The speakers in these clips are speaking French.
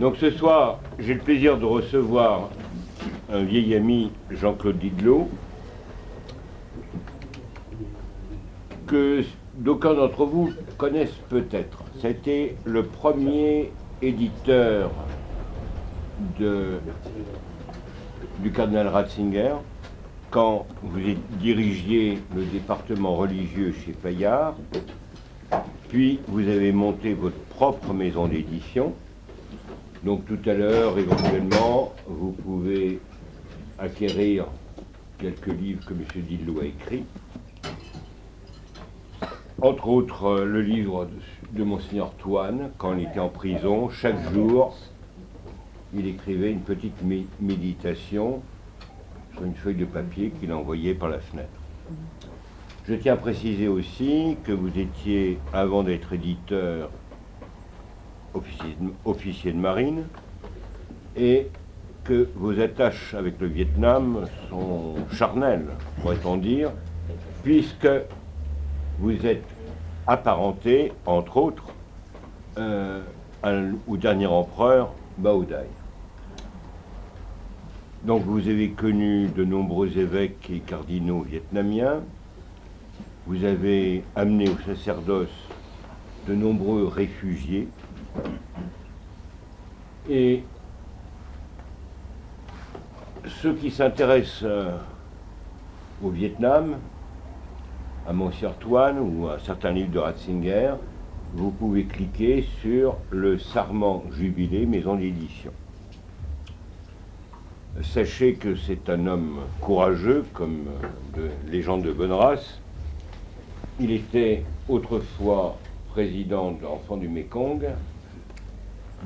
Donc ce soir, j'ai le plaisir de recevoir un vieil ami, Jean-Claude Didlot, que d'aucuns d'entre vous connaissent peut-être. C'était le premier éditeur du cardinal Ratzinger quand vous dirigiez le département religieux chez Paillard, puis vous avez monté votre propre maison d'édition. Donc tout à l'heure, éventuellement, vous pouvez acquérir quelques livres que M. Didlot a écrits. Entre autres, le livre de Monseigneur Toine, quand il était en prison. Chaque jour, il écrivait une petite méditation sur une feuille de papier qu'il envoyait par la fenêtre. Je tiens à préciser aussi que vous étiez, avant d'être éditeur, officier de marine, et que vos attaches avec le Vietnam sont charnelles, pourrait-on dire, puisque vous êtes apparenté, entre autres, au dernier empereur, Bao Dai. Donc vous avez connu de nombreux évêques et cardinaux vietnamiens, vous avez amené au sacerdoce de nombreux réfugiés, et ceux qui s'intéressent au Vietnam, à Monseigneur Toine ou à certains livres de Ratzinger, vous pouvez cliquer sur le Sarment Jubilé, maison d'édition. Sachez que c'est un homme courageux, comme les gens de bonne race. Il était autrefois président de l'Enfant du Mékong,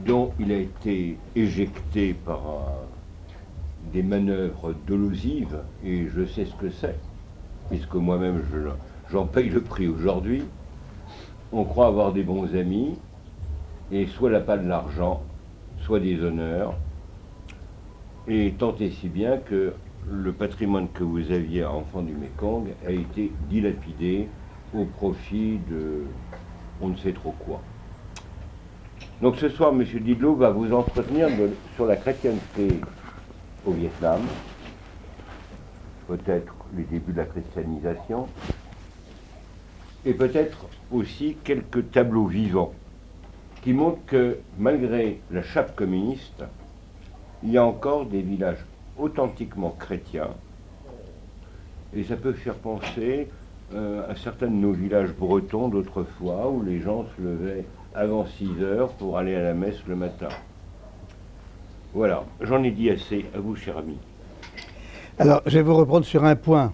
dont il a été éjecté par des manœuvres dolosives, et je sais ce que c'est, puisque moi-même j'en paye le prix aujourd'hui. On croit avoir des bons amis, et soit la pas de l'argent, soit des honneurs, et tant et si bien que le patrimoine que vous aviez à Enfant du Mékong a été dilapidé au profit de on ne sait trop quoi. Donc ce soir, M. Didlot va vous entretenir sur la chrétienté au Vietnam, peut-être les débuts de la christianisation, et peut-être aussi quelques tableaux vivants qui montrent que malgré la chape communiste, il y a encore des villages authentiquement chrétiens, et ça peut faire penser à certains de nos villages bretons d'autrefois où les gens se levaient avant 6 heures pour aller à la messe le matin. Voilà, j'en ai dit assez. À vous, cher ami. Alors, je vais vous reprendre sur un point,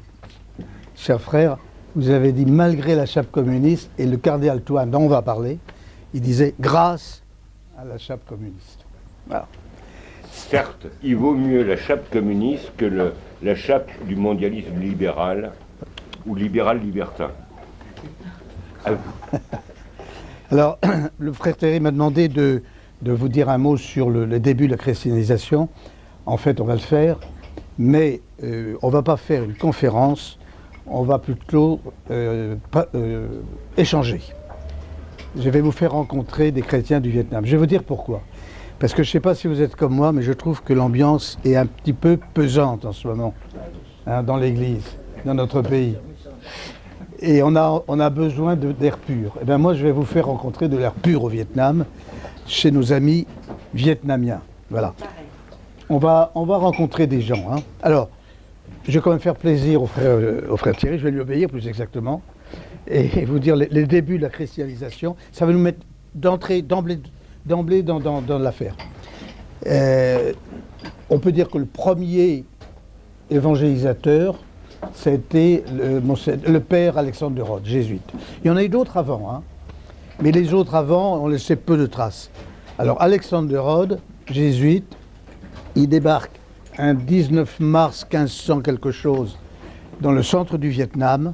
cher frère. Vous avez dit malgré la chape communiste, et le cardinal Toine, dont on va parler, il disait grâce à la chape communiste. Voilà. Certes, il vaut mieux la chape communiste que la chape du mondialisme libéral ou libéral-libertin. À vous. Alors, le frère Thierry m'a demandé de vous dire un mot sur le début de la christianisation. En fait, on va le faire, mais on ne va pas faire une conférence, on va plutôt échanger. Je vais vous faire rencontrer des chrétiens du Vietnam. Je vais vous dire pourquoi. Parce que je ne sais pas si vous êtes comme moi, mais je trouve que l'ambiance est un petit peu pesante en ce moment, hein, dans l'Église, dans notre pays. Et on a besoin d'air pur. Et bien moi, je vais vous faire rencontrer de l'air pur au Vietnam, chez nos amis vietnamiens. Voilà. On va rencontrer des gens. Hein. Alors, je vais quand même faire plaisir au frère Thierry, je vais lui obéir plus exactement, et vous dire les débuts de la christianisation. Ça va nous mettre d'emblée dans l'affaire. On peut dire que le premier évangélisateur, c'était le père Alexandre de Rhodes, jésuite. Il y en a eu d'autres avant, hein, mais les autres avant ont laissé peu de traces. Alors Alexandre de Rhodes, jésuite, il débarque un 19 mars 1500 quelque chose dans le centre du Vietnam,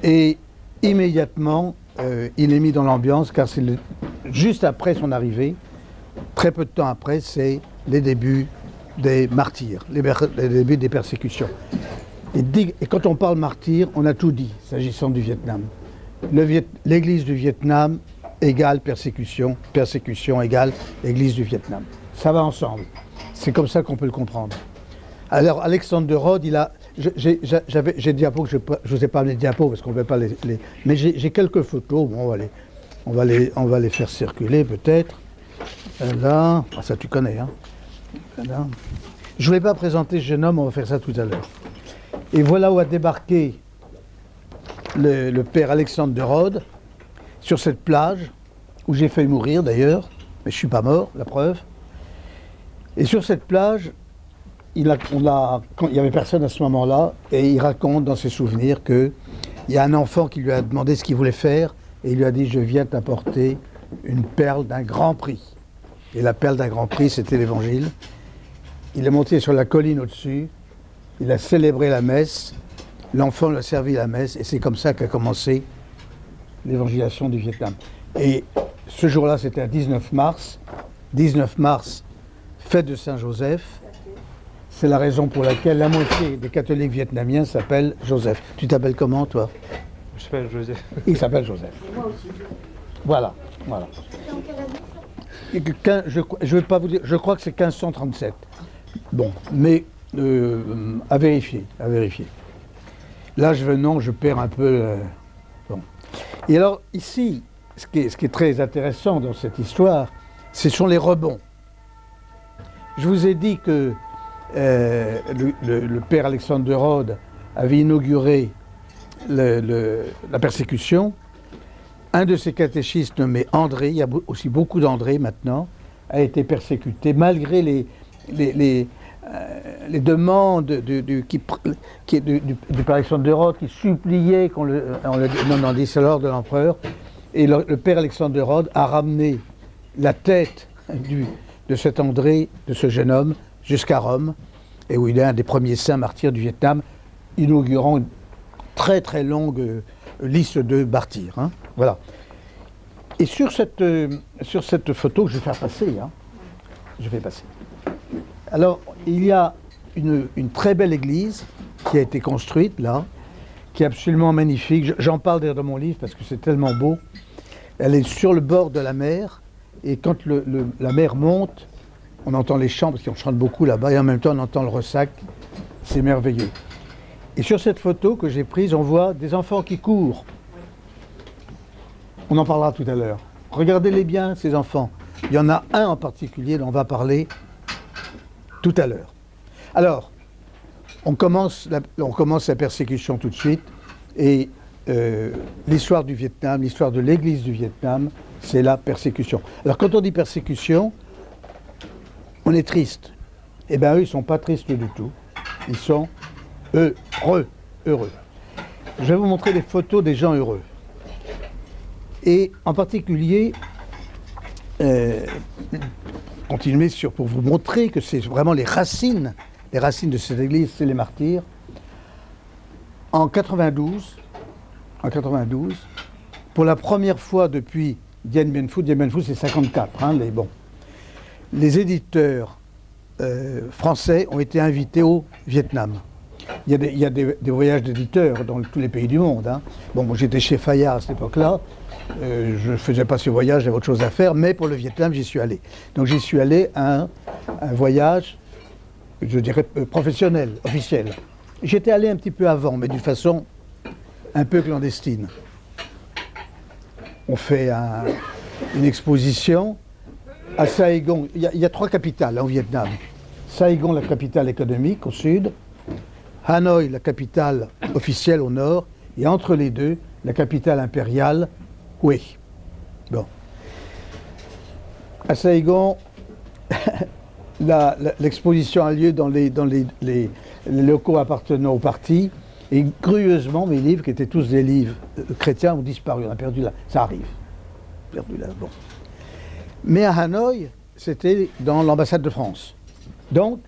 et immédiatement il est mis dans l'ambiance, car c'est juste après son arrivée, très peu de temps après, c'est les débuts des martyrs, les débuts des persécutions. Et quand on parle martyr, on a tout dit, s'agissant du Vietnam. L'Église du Vietnam égale persécution, persécution égale Église du Vietnam. Ça va ensemble. C'est comme ça qu'on peut le comprendre. Alors, Alexandre de Rhodes, il a... J'ai diapos, je ne vous ai pas amené de diapos parce qu'on ne veut pas les... Mais j'ai quelques photos, bon, on va les faire circuler peut-être. Là, ça tu connais, hein. Là. Je ne voulais pas présenter ce jeune homme, on va faire ça tout à l'heure. Et voilà où a débarqué le père Alexandre de Rhodes, sur cette plage, où j'ai failli mourir d'ailleurs, mais je ne suis pas mort, la preuve. Et sur cette plage, il n'y avait personne à ce moment-là, et il raconte dans ses souvenirs qu'il y a un enfant qui lui a demandé ce qu'il voulait faire, et il lui a dit « Je viens t'apporter une perle d'un grand prix ». Et la perle d'un grand prix, c'était l'Évangile. Il est monté sur la colline au-dessus, il a célébré la messe, l'enfant lui a servi la messe, et c'est comme ça qu'a commencé l'évangélisation du Vietnam. Et ce jour-là, c'était un 19 mars. 19 mars, fête de Saint-Joseph. C'est la raison pour laquelle la moitié des catholiques vietnamiens s'appellent Joseph. Tu t'appelles comment, toi? Je m'appelle Joseph. Il s'appelle Joseph. Moi aussi. Voilà, voilà. Dans quelle année ça? Je vais pas vous dire, je crois que c'est 1537. Bon, mais à vérifier, à vérifier. Là, non, je perds un peu. Bon. Et alors, ici, ce qui est très intéressant dans cette histoire, ce sont les rebonds. Je vous ai dit que le père Alexandre de Rhodes avait inauguré la persécution. Un de ses catéchistes nommé André, il y a aussi beaucoup d'André maintenant, a été persécuté malgré les demandes du père Alexandre de Rhodes qui suppliait qu'on le... Non, dit c'est l'ordre de l'empereur. Et le père Alexandre de Rhodes a ramené la tête de cet André, de ce jeune homme, jusqu'à Rome, et où il est un des premiers saints martyrs du Vietnam, inaugurant une très très longue liste de martyrs. Hein. Voilà. Et sur cette photo que je vais faire passer, hein, je vais passer. Alors, il y a une très belle église qui a été construite là, qui est absolument magnifique. J'en parle d'ailleurs dans mon livre parce que c'est tellement beau. Elle est sur le bord de la mer, et quand la mer monte, on entend les chants, parce qu'on chante beaucoup là-bas, et en même temps on entend le ressac. C'est merveilleux. Et sur cette photo que j'ai prise, on voit des enfants qui courent. On en parlera tout à l'heure. Regardez-les bien, ces enfants. Il y en a un en particulier dont on va parler tout à l'heure. Alors, on commence la persécution tout de suite, et l'histoire du Vietnam, l'histoire de l'Église du Vietnam, c'est la persécution. Alors quand on dit persécution, on est triste. Eh bien eux, ils ne sont pas tristes du tout. Ils sont heureux. Je vais vous montrer des photos des gens heureux. Et en particulier, continuer pour vous montrer que c'est vraiment les racines de cette église, c'est les martyrs. En 92, pour la première fois depuis Dien Bien Phu c'est 54, hein, les éditeurs français ont été invités au Vietnam. Il y a des voyages d'éditeurs dans tous les pays du monde. Hein. Bon, moi j'étais chez Fayard à cette époque-là, je ne faisais pas ce voyage, j'avais autre chose à faire, mais pour le Vietnam, j'y suis allé. Donc j'y suis allé à un voyage, je dirais, professionnel, officiel. J'étais allé un petit peu avant, mais d'une façon un peu clandestine. On fait une exposition à Saigon. Il y a 3 capitales au Vietnam. Saigon, la capitale économique, au sud. Hanoï, la capitale officielle, au nord. Et entre les deux, la capitale impériale, Hue. Bon. À Saigon, l'exposition a lieu dans les locaux appartenant au parti. Et curieusement, mes livres, qui étaient tous des livres chrétiens, ont disparu. On a perdu là. Ça arrive. Perdu là. Bon. Mais à Hanoï, c'était dans l'ambassade de France. Donc,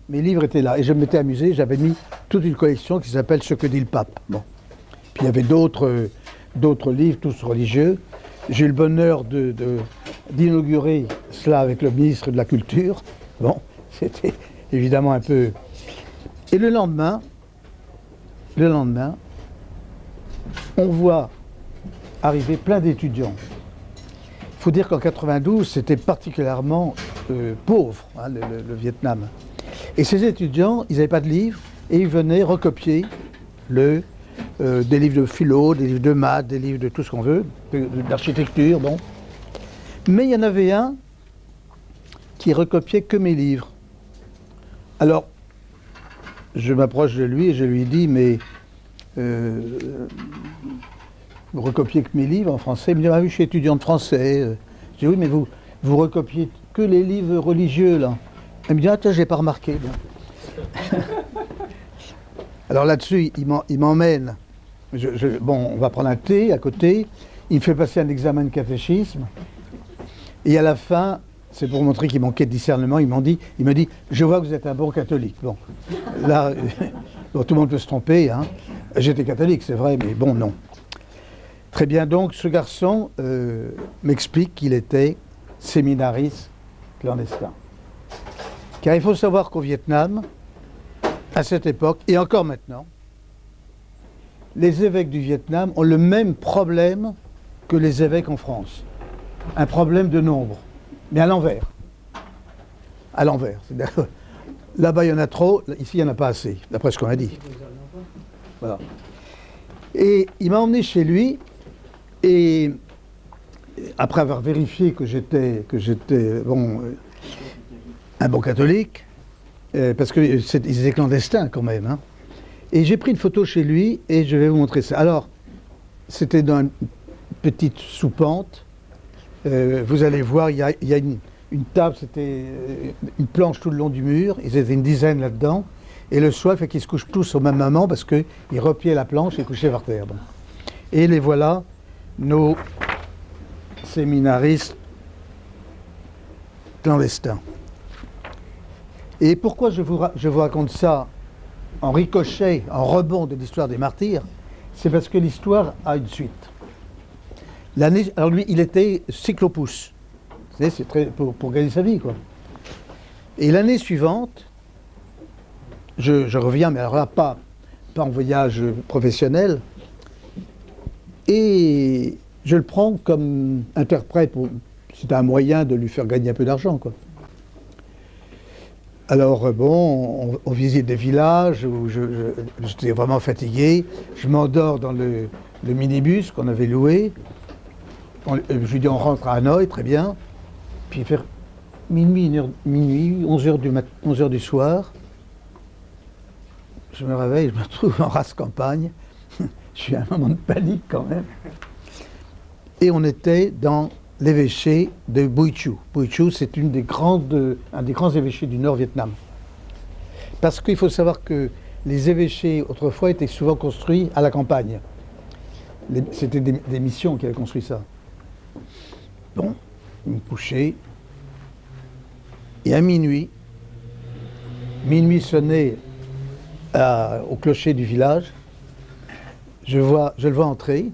mes livres étaient là. Et je m'étais amusé. J'avais mis toute une collection qui s'appelle Ce que dit le pape. Bon. Puis il y avait d'autres livres, tous religieux. J'ai eu le bonheur d'inaugurer cela avec le ministre de la Culture. Bon, c'était évidemment un peu... Et le lendemain, on voit arriver plein d'étudiants faut dire qu'en 92, c'était particulièrement pauvre, hein, le Vietnam. Et ces étudiants, ils n'avaient pas de livres, et ils venaient recopier des livres de philo, des livres de maths, des livres de tout ce qu'on veut, d'architecture, bon. Mais il y en avait un qui recopiait que mes livres. Alors, je m'approche de lui et je lui dis, mais vous recopiez que mes livres en français? Il me dit, ah oui, je suis étudiant de français. Je dis, oui, mais vous recopiez que les livres religieux, là. Il me dit, ah tiens, je n'ai pas remarqué. Alors là-dessus, il m'emmène. Bon, on va prendre un thé à côté. Il me fait passer un examen de catéchisme. Et à la fin, c'est pour montrer qu'il manquait de discernement, il me dit, je vois que vous êtes un bon catholique. Bon, là, bon, tout le monde peut se tromper, hein. J'étais catholique, c'est vrai, mais bon, non. Très bien, donc, ce garçon m'explique qu'il était séminariste clandestin. Car il faut savoir qu'au Vietnam, à cette époque, et encore maintenant, les évêques du Vietnam ont le même problème que les évêques en France. Un problème de nombre, mais à l'envers. À l'envers. Là-bas, il y en a trop, ici, il n'y en a pas assez, d'après ce qu'on a dit. Voilà. Et il m'a emmené chez lui, et après avoir vérifié que j'étais bon, un bon catholique, parce qu'ils étaient clandestins quand même, hein. Et j'ai pris une photo chez lui, et je vais vous montrer ça. Alors, c'était dans une petite soupente. Vous allez voir, il y a une table, c'était une planche tout le long du mur, ils étaient une dizaine là-dedans, et le soir, il fait qu'ils se couchent tous au même moment, parce qu'ils repliaient la planche et couchaient par terre. Bon. Et les voilà, nos séminaristes clandestins. Et pourquoi je vous raconte ça en ricochet, en rebond de l'histoire des martyrs? C'est parce que l'histoire a une suite. Alors lui, il était cyclopousse. Vous savez, c'est très pour gagner sa vie, quoi. Et l'année suivante, je reviens, mais alors là, pas en voyage professionnel, et je le prends comme interprète. C'était un moyen de lui faire gagner un peu d'argent, quoi. Alors, bon, on visite des villages où j'étais vraiment fatigué. Je m'endors dans le minibus qu'on avait loué. Je lui dis, on rentre à Hanoï, très bien. Puis vers minuit, 11 heures du soir, je me réveille, je me retrouve en race campagne. Je suis à un moment de panique quand même. Et on était dans l'évêché de Bui Chu. Bui Chu, c'est un des grands évêchés du Nord-Vietnam. Parce qu'il faut savoir que les évêchés, autrefois, étaient souvent construits à la campagne. C'était des missions qui avaient construit ça. Bon, je me couchais. Et à minuit sonnait au clocher du village. Je le vois entrer,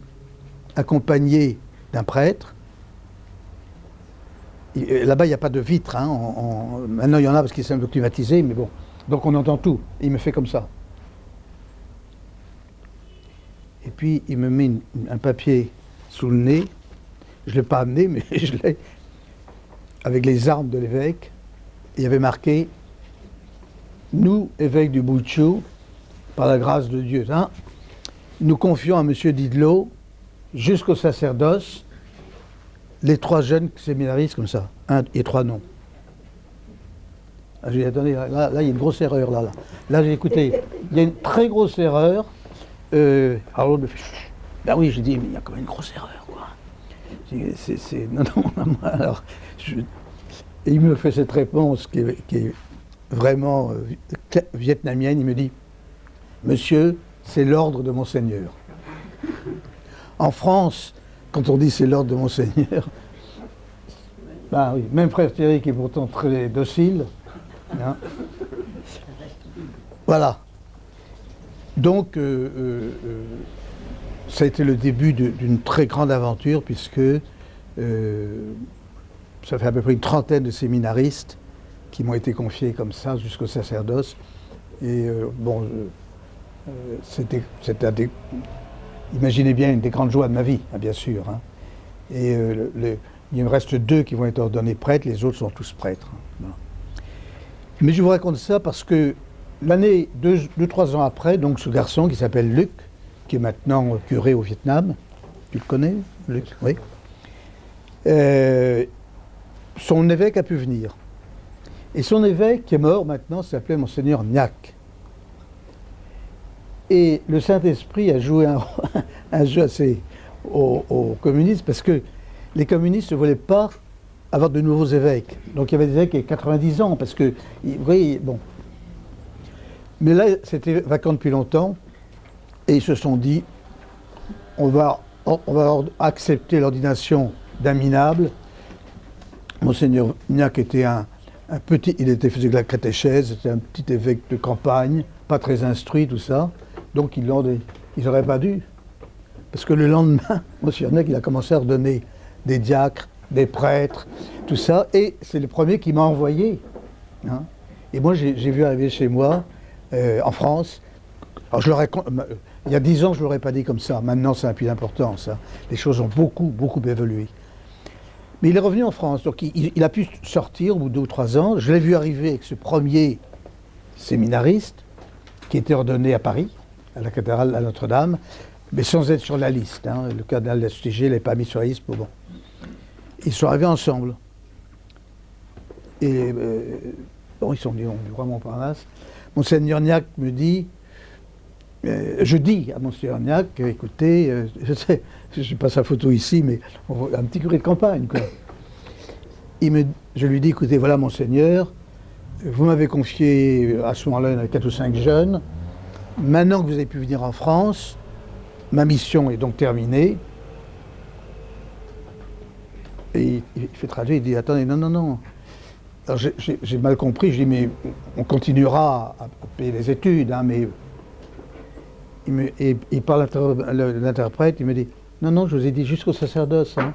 accompagné d'un prêtre. Là-bas, il n'y a pas de vitre. Hein, maintenant, il y en a parce qu'ils sont un peu climatisés, mais bon. Donc, on entend tout. Et il me fait comme ça. Et puis, il me met un papier sous le nez. Je ne l'ai pas amené, mais je l'ai. Avec les armes de l'évêque. Il y avait marqué « Nous, évêques du Bui Chu, par la grâce de Dieu, hein, nous confions à M. Didlot, jusqu'au sacerdoce, les 3 jeunes séminaristes comme ça, 1 et 3 noms. » J'ai dit, attendez, là, il y a une grosse erreur, là. Là, j'ai écouté, il y a une très grosse erreur. Alors l'autre me fait, chut. Ben oui, j'ai dit, mais il y a quand même une grosse erreur, quoi. Non, alors, et il me fait cette réponse qui est vraiment vietnamienne, il me dit, monsieur, c'est l'ordre de Monseigneur. En France, quand on dit c'est l'ordre de Monseigneur, ben oui, même frère Thierry qui est pourtant très docile, hein. Voilà. Donc, ça a été le début d'une très grande aventure, puisque ça fait à peu près une trentaine de séminaristes qui m'ont été confiés comme ça jusqu'au sacerdoce. Et bon, c'était imaginez bien, une des grandes joies de ma vie, hein, bien sûr. Hein. Et Il me reste 2 qui vont être ordonnés prêtres, les autres sont tous prêtres. Voilà. Mais je vous raconte ça parce que l'année, 2-3 ans après, donc ce garçon qui s'appelle Luc, qui est maintenant curé au Vietnam, tu le connais, Luc? Oui. Son évêque a pu venir. Et son évêque, qui est mort maintenant, s'appelait Monseigneur Gnac. Et le Saint-Esprit a joué un jeu assez aux communistes, parce que les communistes ne voulaient pas avoir de nouveaux évêques. Donc il y avait des évêques qui avaient 90 ans, parce que, vous voyez, bon. Mais là, c'était vacant depuis longtemps, et ils se sont dit, on va accepter l'ordination d'un minable. Monseigneur Gnac était un petit, faisait de la catéchèse, c'était un petit évêque de campagne, pas très instruit, tout ça. Donc ils n'auraient pas dû. Parce que le lendemain, Monseigneur Gnac, il a commencé à ordonner des diacres, des prêtres, tout ça, et c'est le premier qui m'a envoyé. Hein. Et moi, j'ai vu arriver chez moi, en France, alors il y a 10 ans, je ne l'aurais pas dit comme ça, maintenant ça n'a plus d'importance. Hein. Les choses ont beaucoup évolué. Mais il est revenu en France, donc il a pu sortir au bout de 2 ou 3 ans. Je l'ai vu arriver avec ce premier séminariste qui était ordonné à Paris, à la cathédrale à Notre-Dame, mais sans être sur la liste. Hein. Le cardinal d'Astiger ne l'avait pas mis sur la liste. Bon. Ils sont arrivés ensemble. Et bon, ils sont dit, on est vraiment pas masse. Monseigneur Gnac me dit, je dis à Monseigneur Gnac, écoutez, je n'ai pas sa photo ici, mais un petit curé de campagne, quoi. Je lui dis, écoutez, voilà Monseigneur, vous m'avez confié, à ce moment-là, il y en avait 4 ou 5 jeunes. Maintenant que vous avez pu venir en France, ma mission est donc terminée. Et il fait traduire, il dit, attendez, non. Alors j'ai mal compris, je dis, mais on continuera à payer les études, hein, mais... Il parle à l'interprète, il me dit, non, je vous ai dit jusqu'au sacerdoce. Hein.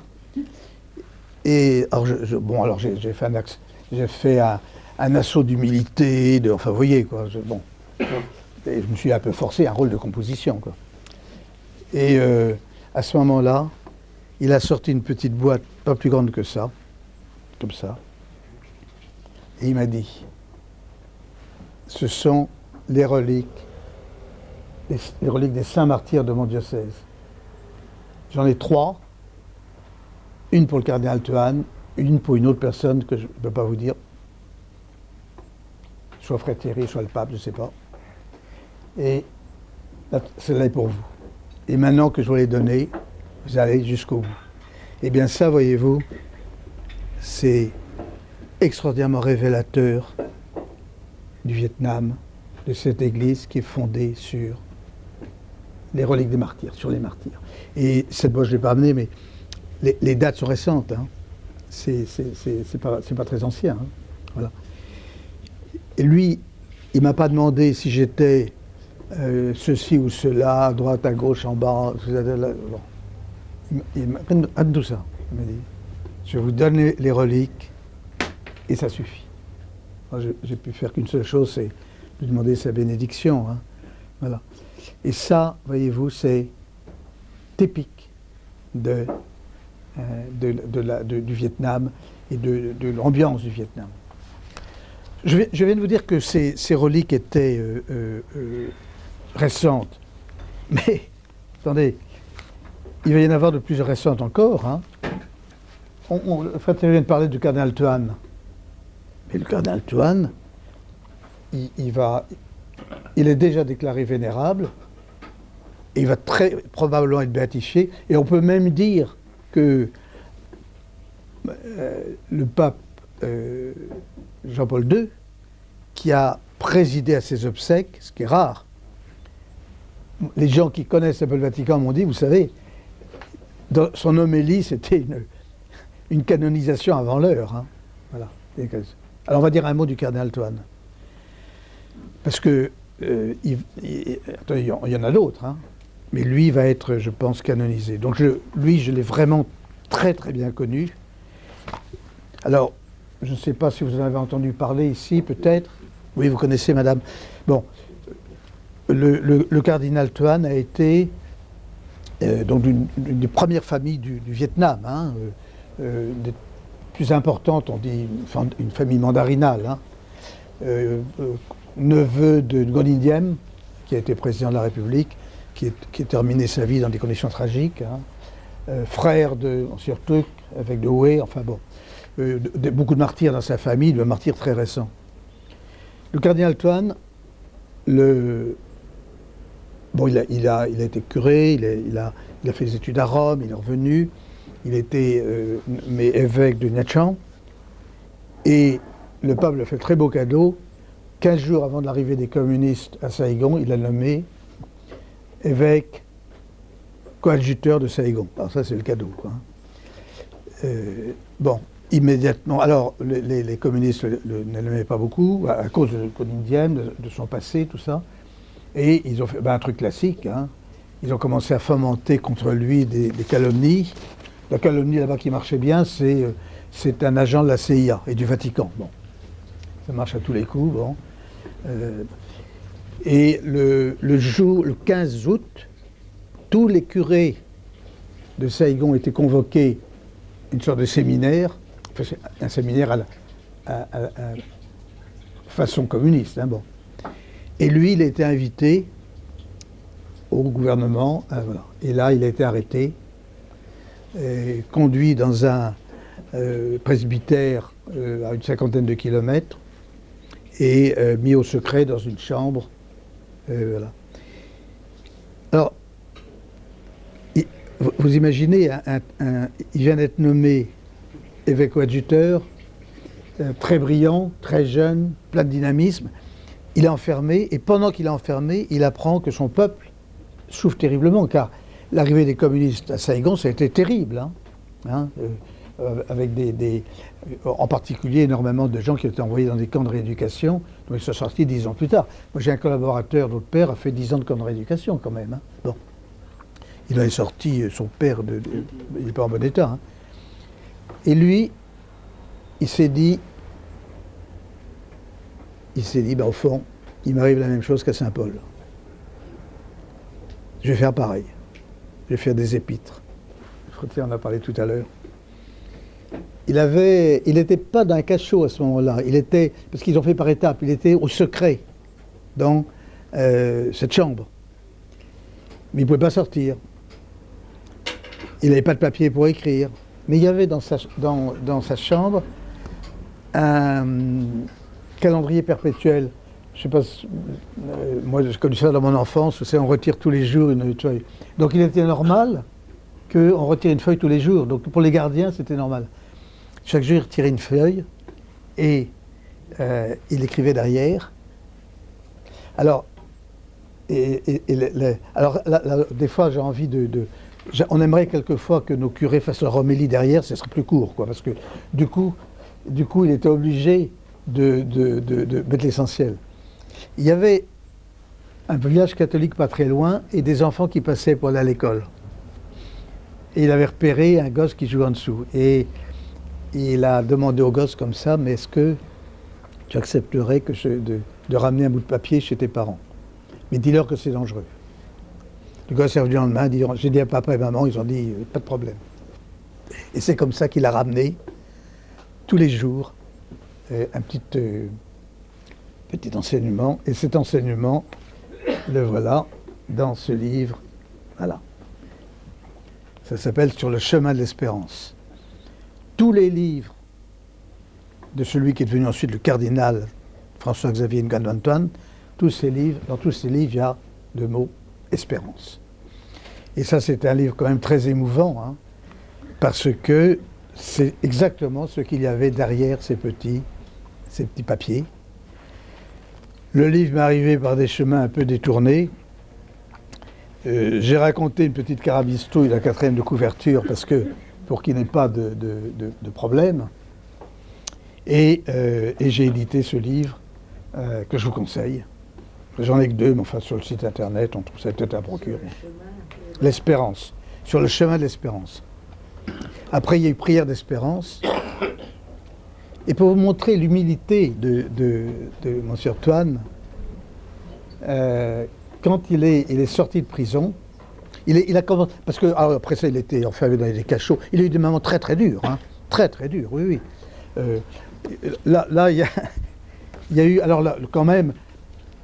Et alors, j'ai fait un assaut d'humilité, enfin, vous voyez, quoi. Et je me suis un peu forcé, un rôle de composition, quoi. Et à ce moment-là, il a sorti une petite boîte, pas plus grande que ça, comme ça. Et il m'a dit, ce sont les reliques des saints martyrs de mon diocèse. J'en ai 3, une pour le cardinal Thuan, une pour une autre personne que je ne peux pas vous dire, soit Frère Thierry, soit le pape, je ne sais pas. Et celle-là est pour vous. Et maintenant que je vous l'ai donnée, vous allez jusqu'au bout. Eh bien ça, voyez-vous, c'est extraordinairement révélateur du Vietnam, de cette église qui est fondée sur les reliques des martyrs, sur les martyrs. Et cette boîte, je ne l'ai pas amenée, mais les dates sont récentes. Hein. C'est pas très ancien. Hein. Voilà. Et lui, il ne m'a pas demandé si j'étais ceci ou cela, à droite, à gauche, en bas. Il m'a pas tout ça. Il m'a dit, je vous donne les reliques et ça suffit. J'ai pu faire qu'une seule chose, c'est lui demander sa bénédiction. Hein. Voilà. Et ça, voyez-vous, c'est typique du Vietnam et de l'ambiance du Vietnam. Je viens de vous dire que ces reliques étaient récentes. Mais, attendez, il va y en avoir de plus récentes encore. Hein. Frère Thierry vient de parler du cardinal Thuan. Mais le cardinal Thuan, il est déjà déclaré vénérable, et il va très probablement être béatifié, et on peut même dire que le pape Jean-Paul II, qui a présidé à ses obsèques, ce qui est rare, les gens qui connaissent un peu le Vatican m'ont dit, vous savez, dans son homélie, c'était une canonisation avant l'heure. Hein. Voilà. Alors on va dire un mot du cardinal Thuan. Parce que il y en a d'autres, hein, mais lui va être, je pense, canonisé. Donc lui, je l'ai vraiment très bien connu. Alors, je ne sais pas si vous en avez entendu parler ici, peut-être. Oui, vous connaissez, madame. Bon, le cardinal Thuan a été donc d'une des premières familles du Vietnam. Hein, des plus importantes, on dit une famille mandarinale, hein. Neveu de Ngozi Diem, qui a été président de la République, qui a terminé sa vie dans des conditions tragiques, hein. Frère de Monsieur Turc, avec de Houé, enfin bon. Beaucoup de martyrs dans sa famille, de martyrs très récents. Le cardinal Toine, bon, il a été curé, il a fait des études à Rome, il est revenu, il était mais évêque de Niachan, et le pape lui a fait un très beau cadeau. 15 jours avant de l'arrivée des communistes à Saïgon, il l'a nommé évêque coadjuteur de Saïgon. Alors ça, c'est le cadeau, quoi. Bon, immédiatement, alors les communistes ne l'aimaient pas beaucoup, à cause de Ngozi Diem, de son passé, tout ça. Et ils ont fait un truc classique, hein. Ils ont commencé à fomenter contre lui des calomnies. La calomnie là-bas qui marchait bien, c'est un agent de la CIA et du Vatican. Bon, ça marche à tous les coups. Bon. Et le 15 août, tous les curés de Saïgon étaient convoqués à une sorte de séminaire, enfin, un séminaire à façon communiste. Hein, bon. Et lui, il a été invité au gouvernement, voilà. Et là, il a été arrêté, conduit dans un presbytère à une 50aine de kilomètres et mis au secret dans une chambre. Voilà. Alors, vous imaginez, il vient d'être nommé évêque coadjuteur, très brillant, très jeune, plein de dynamisme. Il est enfermé, et pendant qu'il est enfermé, il apprend que son peuple souffre terriblement, car l'arrivée des communistes à Saïgon, ça a été terrible, hein, avec en particulier énormément de gens qui ont été envoyés dans des camps de rééducation, dont ils sont sortis 10 ans plus tard. Moi, j'ai un collaborateur, notre père, a fait 10 ans de camp de rééducation quand même. Hein. Bon. Il en est sorti, son père, il n'est pas en bon état. Hein. Et lui, il s'est dit, au fond, il m'arrive la même chose qu'à Saint-Paul. Je vais faire pareil. Je vais faire des épîtres. On en a parlé tout à l'heure. Il n'était pas dans un cachot à ce moment-là. Il était, parce qu'ils ont fait par étapes, il était au secret dans cette chambre. Mais il ne pouvait pas sortir. Il n'avait pas de papier pour écrire. Mais il y avait dans sa chambre un calendrier perpétuel. Je sais pas, moi je connais ça dans mon enfance, c'est on retire tous les jours une feuille. Donc il était normal qu'on retire une feuille tous les jours. Donc pour les gardiens, c'était normal. Chaque jour, il retirait une feuille et il écrivait derrière. Alors, alors des fois, j'ai envie on aimerait quelquefois que nos curés fassent leur homélie derrière, ce serait plus court, quoi, parce que du coup, il était obligé de mettre l'essentiel. Il y avait un village catholique pas très loin et des enfants qui passaient pour aller à l'école. Et il avait repéré un gosse qui jouait en dessous. Et il a demandé au gosse comme ça, mais est-ce que tu accepterais de ramener un bout de papier chez tes parents? Mais dis-leur que c'est dangereux. Le gosse est revenu le lendemain, j'ai dit à papa et maman, ils ont dit, pas de problème. Et c'est comme ça qu'il a ramené, tous les jours, un petit enseignement. Et cet enseignement, le voilà dans ce livre. Voilà. Ça s'appelle « Sur le chemin de l'espérance ». Tous les livres de celui qui est devenu ensuite le cardinal François-Xavier Ngannou Antoine, dans tous ces livres, il y a le mot « espérance ». Et ça, c'est un livre quand même très émouvant, hein, parce que c'est exactement ce qu'il y avait derrière ces petits papiers. Le livre m'est arrivé par des chemins un peu détournés. J'ai raconté une petite carabistouille, la 4e de couverture, pour qu'il n'ait pas de problème. Et j'ai édité ce livre que je vous conseille. J'en ai que 2, mais enfin sur le site internet, on trouve ça peut-être à procurer. L'espérance, sur le chemin de l'espérance. Après, il y a eu Prière d'espérance. Et pour vous montrer l'humilité de Monsieur Toine, quand il est sorti de prison, il a commencé, parce que alors, après ça, il était enfermé dans des cachots. Il a eu des moments très très durs, hein, très très durs, oui, oui. Là, il y a eu, alors là, quand même,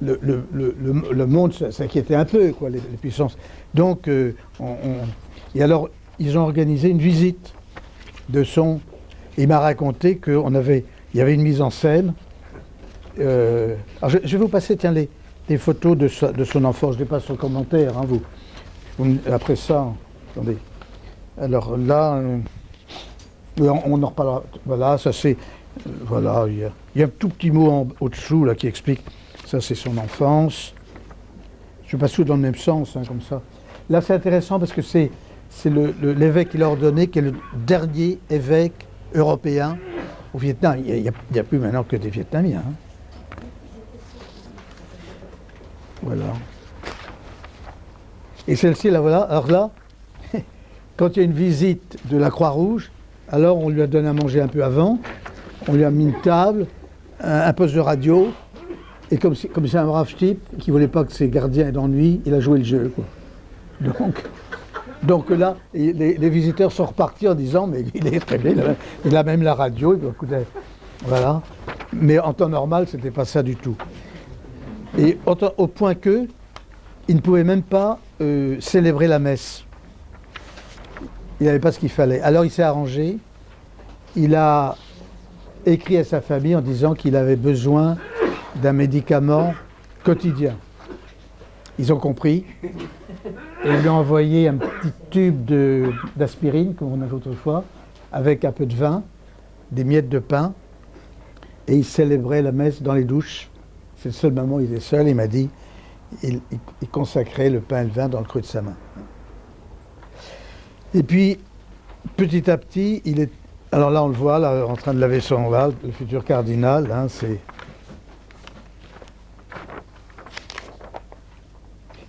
le monde s'inquiétait un peu, quoi, les puissances. Donc, et alors, ils ont organisé une visite de son. Il m'a raconté qu'il y avait une mise en scène. Alors je vais vous passer, tiens, les photos de son enfance. Je les passe en commentaire, hein, vous. Après ça, attendez. Alors là, on en reparlera. Voilà, ça c'est. Voilà, il y a un tout petit mot au-dessous là qui explique. Ça, c'est son enfance. Je passe tout dans le même sens, hein, comme ça. Là, c'est intéressant parce que c'est l'évêque qui l'a ordonné, qui est le dernier évêque européen au Vietnam. Il n'y a plus maintenant que des Vietnamiens. Hein. Voilà. Et celle-ci, là, voilà. Alors là, quand il y a une visite de la Croix-Rouge, alors on lui a donné à manger un peu avant, on lui a mis une table, un poste de radio, et comme c'est un brave type qui ne voulait pas que ses gardiens aient d'ennui, il a joué le jeu, quoi. Donc là, les visiteurs sont repartis en disant, mais il est très bien, il a même la radio, écoutez, voilà. Mais en temps normal, c'était pas ça du tout. Et au point que, il ne pouvait même pas célébrer la messe. Il n'avait pas ce qu'il fallait. Alors il s'est arrangé, il a écrit à sa famille en disant qu'il avait besoin d'un médicament quotidien. Ils ont compris. Et ils lui ont envoyé un petit tube d'aspirine, comme on avait autrefois, avec un peu de vin, des miettes de pain, et il célébrait la messe dans les douches. C'est le seul moment où il est seul, il m'a dit, il consacrait le pain et le vin dans le creux de sa main. Et puis, petit à petit, alors là, on le voit, là, en train de laver son val, le futur cardinal, hein, c'est...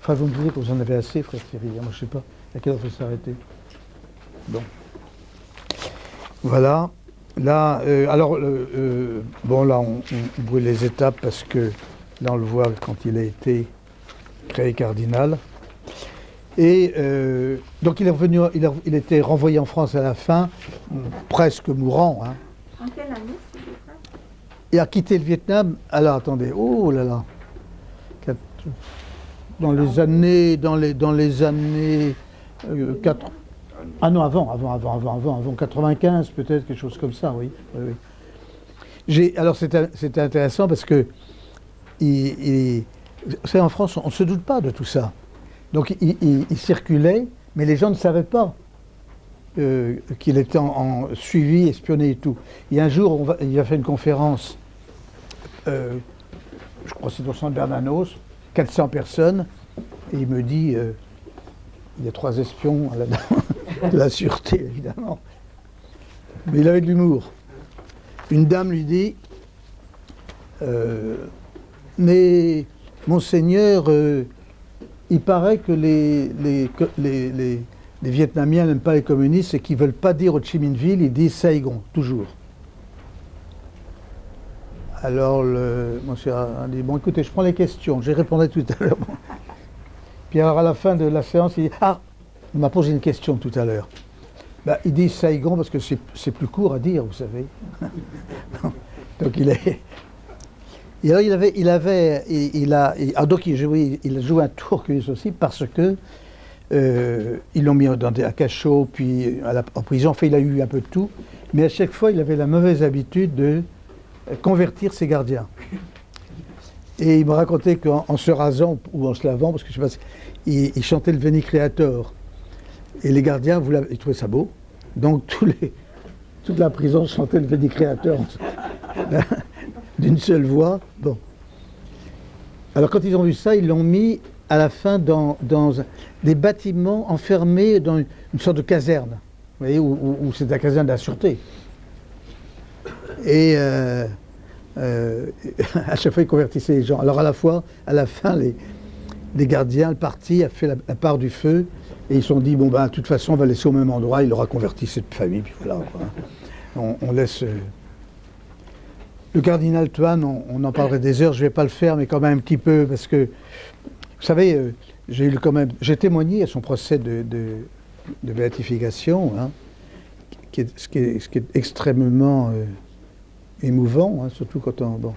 Enfin, vous me disiez que vous en avez assez, frère Thierry. Moi, je ne sais pas à quelle heure il faut s'arrêter. Bon. Voilà. Là, bon, là, on brûle les étapes parce que là, on le voit quand il a été créé cardinal. Et donc, il est revenu, il était renvoyé en France à la fin, presque mourant. Hein. En quelle année, s'il vous plaît? Il a quitté le Vietnam. Alors, attendez. Oh là là. Dans les années 4... Ah non, avant 95 peut-être, quelque chose comme ça, oui. Alors c'était intéressant parce que vous savez, en France, on ne se doute pas de tout ça. Donc il circulait, mais les gens ne savaient pas qu'il était suivi, espionné et tout. Et un jour, il a fait une conférence, je crois que c'est au centre Bernanos, 400 personnes, et il me dit, il y a 3 espions là-dedans, de la sûreté évidemment, mais il avait de l'humour. Une dame lui dit, mais monseigneur, il paraît que les Vietnamiens n'aiment pas les communistes et qu'ils ne veulent pas dire Ho Chi Minh Ville, ils disent Saigon, toujours. Alors, monsieur a dit, bon, écoutez, je prends les questions, j'ai répondu tout à l'heure. Puis alors, à la fin de la séance, il dit, ah, il m'a posé une question tout à l'heure. Ben, il dit Saigon parce que c'est plus court à dire, vous savez. Donc, et alors, donc, il a joué un tour curieux aussi parce que ils l'ont mis dans un cachot, puis en prison. Enfin, il a eu un peu de tout. Mais à chaque fois, il avait la mauvaise habitude de convertir ses gardiens. Et il me racontait qu'en se rasant ou en se lavant, parce que je ne sais pas, il chantait le Veni Creator. Et les gardiens, ils trouvaient ça beau. Donc toute la prison chantait le Veni Creator d'une seule voix. Bon. Alors quand ils ont vu ça, ils l'ont mis à la fin dans des bâtiments enfermés dans une sorte de caserne. Vous voyez, où c'est la caserne de la sûreté. Et à chaque fois, ils convertissaient les gens. Alors à la fin, les gardiens, le parti a fait la part du feu, et ils se sont dit, bon ben, de toute façon, on va laisser au même endroit, il aura converti cette famille, puis voilà, quoi. On laisse... Le cardinal Tuan, on en parlerait des heures, je ne vais pas le faire, mais quand même un petit peu, parce que, vous Vous savez, j'ai témoigné à son procès de béatification, hein, ce qui est extrêmement émouvant, hein, surtout quand on... Bon.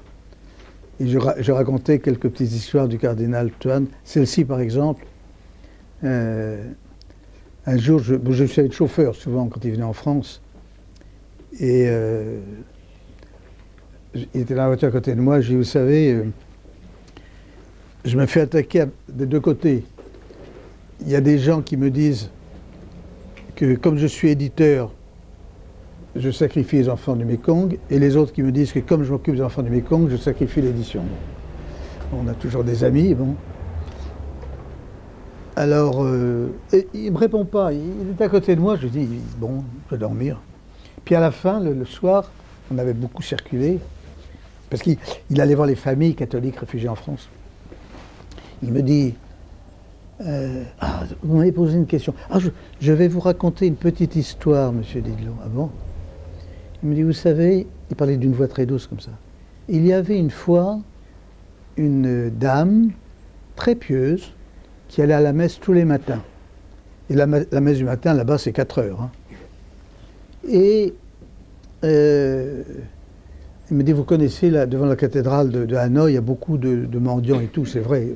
Et je racontais quelques petites histoires du cardinal Tuan. Celle-ci, par exemple, un jour, je suis avec le chauffeur souvent quand il venait en France, et il était dans la voiture à côté de moi. Je dis, vous savez, je me fais attaquer des deux côtés. Il y a des gens qui me disent que comme je suis éditeur, je sacrifie les enfants du Mékong, et les autres qui me disent que comme je m'occupe des enfants du Mékong, je sacrifie l'édition. On a toujours des amis, bon. Alors, il ne me répond pas, il est à côté de moi, je dis, bon, je vais dormir. Puis à la fin, le soir, on avait beaucoup circulé, parce qu'il allait voir les familles catholiques réfugiées en France. Il me dit, vous m'avez posé une question. Je vais vous raconter une petite histoire, monsieur Didlot. Ah bon? Il me dit, vous savez, il parlait d'une voix très douce comme ça. Il y avait une fois une dame très pieuse qui allait à la messe tous les matins. Et la messe du matin, là-bas, c'est 4 heures. Hein. Et il me dit, vous connaissez, là, devant la cathédrale de Hanoï, il y a beaucoup de mendiants et tout, c'est vrai.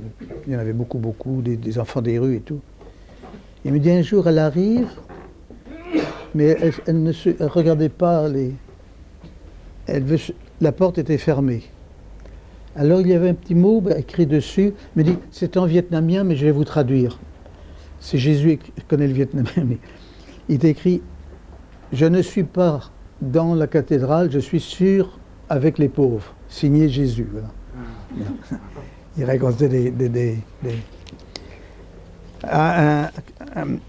Il y en avait beaucoup, des enfants des rues et tout. Il me dit, un jour, elle arrive, mais elle ne regardait pas la porte était fermée. Alors il y avait un petit mot écrit dessus, il me dit, c'est en vietnamien, mais je vais vous traduire. C'est Jésus qui connaît le vietnamien, mais il est écrit, je ne suis pas dans la cathédrale, je suis avec les pauvres, signé Jésus. Voilà. Il racontait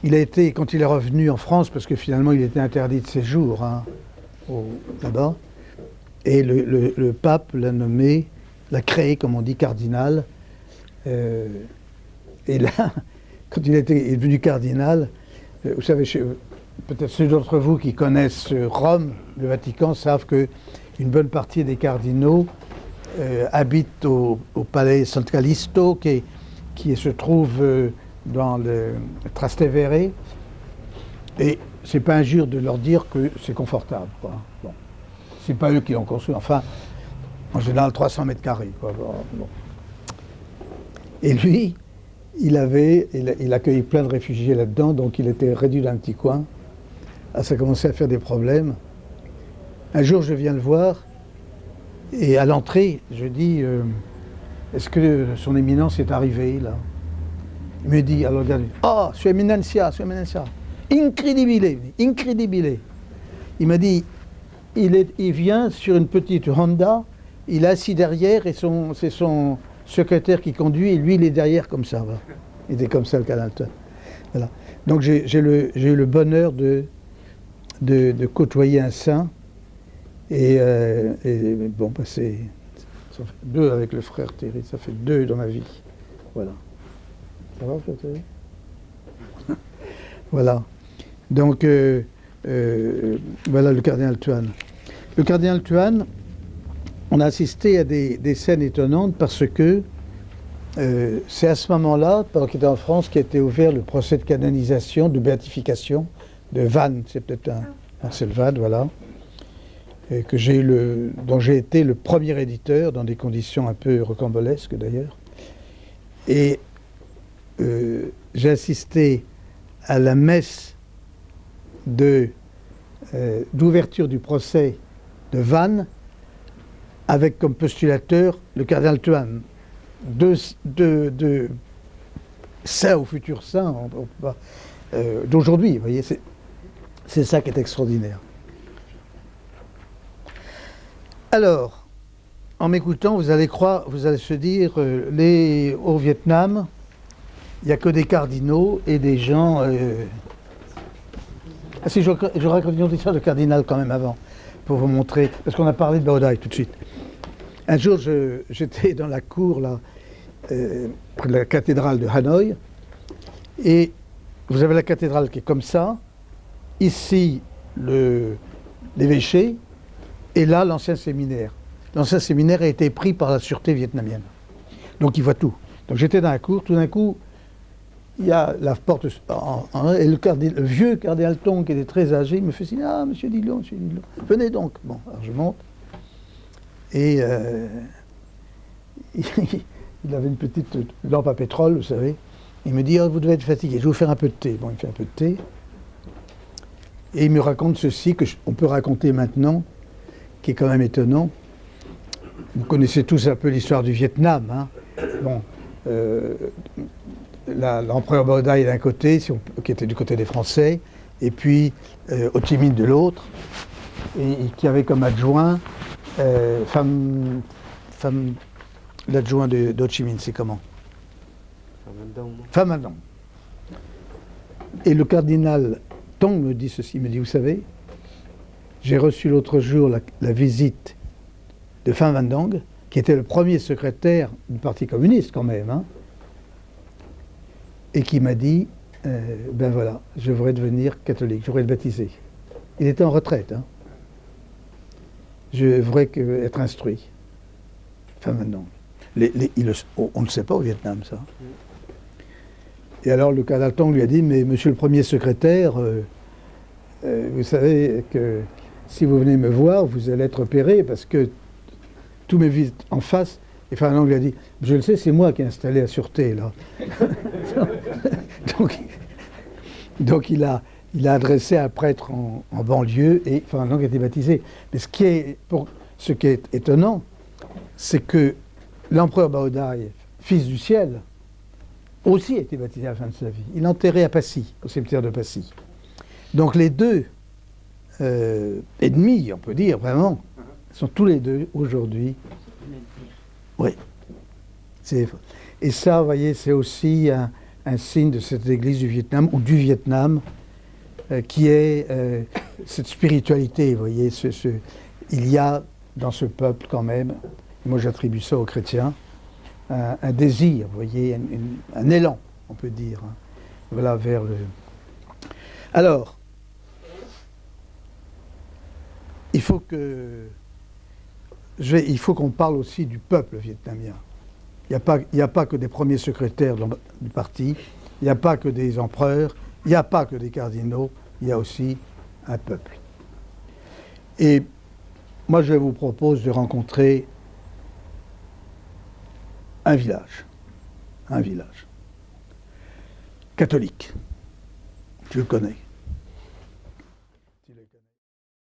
il a été, quand il est revenu en France, parce que finalement il était interdit de séjour hein, là-bas, et le pape l'a nommé, l'a créé, comme on dit, cardinal. Et là, quand il est devenu cardinal, vous savez, peut-être ceux d'entre vous qui connaissent Rome, le Vatican, savent qu'une bonne partie des cardinaux habitent au palais San Callisto, qui se trouve dans le Trastevere. Et c'est pas injure de leur dire que c'est confortable, quoi. Bon. C'est pas eux qui l'ont construit, enfin, en général 300 mètres carrés, quoi. Bon. Et lui, il accueillait plein de réfugiés là-dedans, donc il était réduit dans un petit coin. Ah, ça commençait à faire des problèmes. Un jour, je viens le voir, et à l'entrée, je dis, est-ce que son éminence est arrivée, là? Il me dit, alors regardez, Sua Eminencia, incredibile, incredibile. Il m'a dit, il vient sur une petite Honda, il est assis derrière, et c'est son secrétaire qui conduit, et lui, il est derrière comme ça. Voilà. Il était comme ça, le canal. Voilà. Donc j'ai eu le bonheur de côtoyer un saint, et bon, bah, ça fait 2 avec le frère Thierry, ça fait 2 dans ma vie. Voilà. Ça va, frère Thierry? Voilà. Donc, voilà le cardinal Tuan. Le cardinal Tuan, on a assisté à des scènes étonnantes parce que c'est à ce moment-là, pendant qu'il était en France, qu'a été ouvert le procès de canonisation, de béatification de Vannes. C'est peut-être un Marcel Vannes, voilà. Et dont j'ai été le premier éditeur, dans des conditions un peu rocambolesques d'ailleurs. Et j'ai assisté à la messe d'ouverture du procès de Vannes, avec comme postulateur le cardinal Tuan, deux saints ou futurs saints d'aujourd'hui. Vous voyez, c'est ça qui est extraordinaire. Alors, en m'écoutant, vous allez se dire, au Vietnam, il n'y a que des cardinaux et des gens... Ah si, je raconte une autre histoire de cardinal quand même avant, pour vous montrer, parce qu'on a parlé de Bao Dai tout de suite. Un jour, j'étais dans la cour, là, près de la cathédrale de Hanoï, et vous avez la cathédrale qui est comme ça, ici, l'évêché, et là, l'ancien séminaire. L'ancien séminaire a été pris par la sûreté vietnamienne. Donc, il voit tout. Donc j'étais dans la cour, tout d'un coup, il y a la porte, et le vieux cardinal Tong, qui était très âgé, il me fait signe, ah, monsieur Dillon, venez donc. Bon, alors je monte, et il avait une petite lampe à pétrole, vous savez. Il me dit, oh, vous devez être fatigué, je vais vous faire un peu de thé. Bon, il me fait un peu de thé. Et il me raconte ceci, qu'on peut raconter maintenant, qui est quand même étonnant. Vous connaissez tous un peu l'histoire du Vietnam. Hein. Bon, l'empereur Bao Dai d'un côté, qui était du côté des Français, et puis Ho Chi Minh de l'autre, et qui avait comme adjoint l'adjoint de Ho Chi Minh, c'est comment? Pham Van Dong. Et le cardinal Tong me dit ceci, il me dit, vous savez, j'ai reçu l'autre jour la visite de Pham Van Dong, qui était le premier secrétaire du Parti communiste quand même, hein, et qui m'a dit, ben voilà, je voudrais devenir catholique, je voudrais être baptisé. Il était en retraite, hein. Je voudrais être instruit. Pham Van Dong. On ne le sait pas au Vietnam, ça. Et alors le cardinal Tong lui a dit, mais monsieur le premier secrétaire, vous savez que si vous venez me voir, vous allez être opéré parce que tous mes visites en face. Et Pham Van Dong lui a dit, je le sais, c'est moi qui ai installé la sûreté là. donc il a adressé un prêtre en banlieue et Pham Van Dong a été baptisé. Mais ce qui est étonnant, c'est que l'empereur Bao Dai, fils du ciel, aussi a été baptisé à la fin de sa vie. Il est enterré à Passy, au cimetière de Passy. Donc les deux ennemis, on peut dire vraiment, sont tous les deux aujourd'hui. Oui. Et ça, vous voyez, c'est aussi un signe de cette église du Vietnam, ou du Vietnam, qui est cette spiritualité, vous voyez. Il y a dans ce peuple quand même, moi j'attribue ça aux chrétiens, un désir, vous voyez, un élan, on peut dire, hein, voilà, vers le... Alors, il faut qu'on parle aussi du peuple vietnamien. Il n'y a pas que des premiers secrétaires du parti, il n'y a pas que des empereurs, il n'y a pas que des cardinaux, il y a aussi un peuple. Et moi, je vous propose de rencontrer un village catholique. Je le connais.